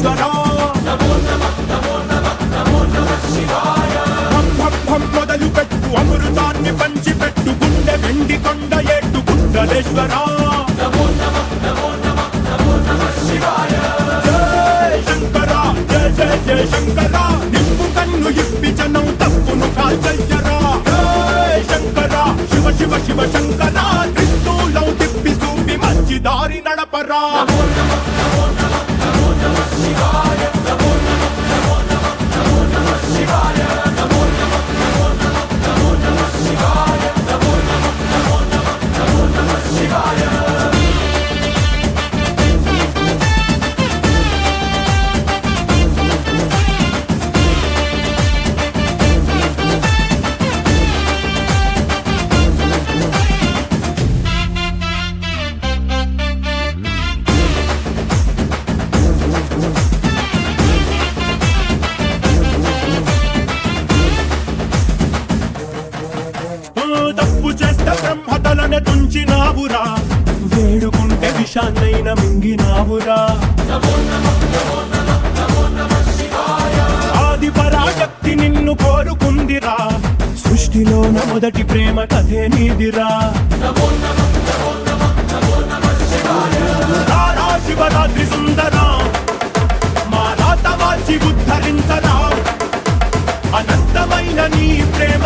శంకరేశ్వర మొదలు పెట్టు అమృతాన్ని పంచిపెట్టు గుండె వెండి కొండ ఎట్టు గుండలేశ్వర శంకర జయ జయ జయ శంకర నిప్పు కన్ను ఇప్పి జనం తప్పును కాల్చయ్యరా శంకర శివ శివ శివ శంకర త్రిశూలం తిప్పి చూపి మంచి దారి నడపరా తప్పు చేస్తే బ్రహ్మతలనే తుంచినావురా వేడుకుంటే విషాన్నైన మింగినావురా ఆది పరాశక్తి నిన్ను కోరుకుందిరా సృష్టిలోన మొదటి ప్రేమ కథే నీదిరా శివరాత్రి సుందరా మా రాత మార్చి ఉద్ధరించరా అనంతమైన నీ ప్రేమ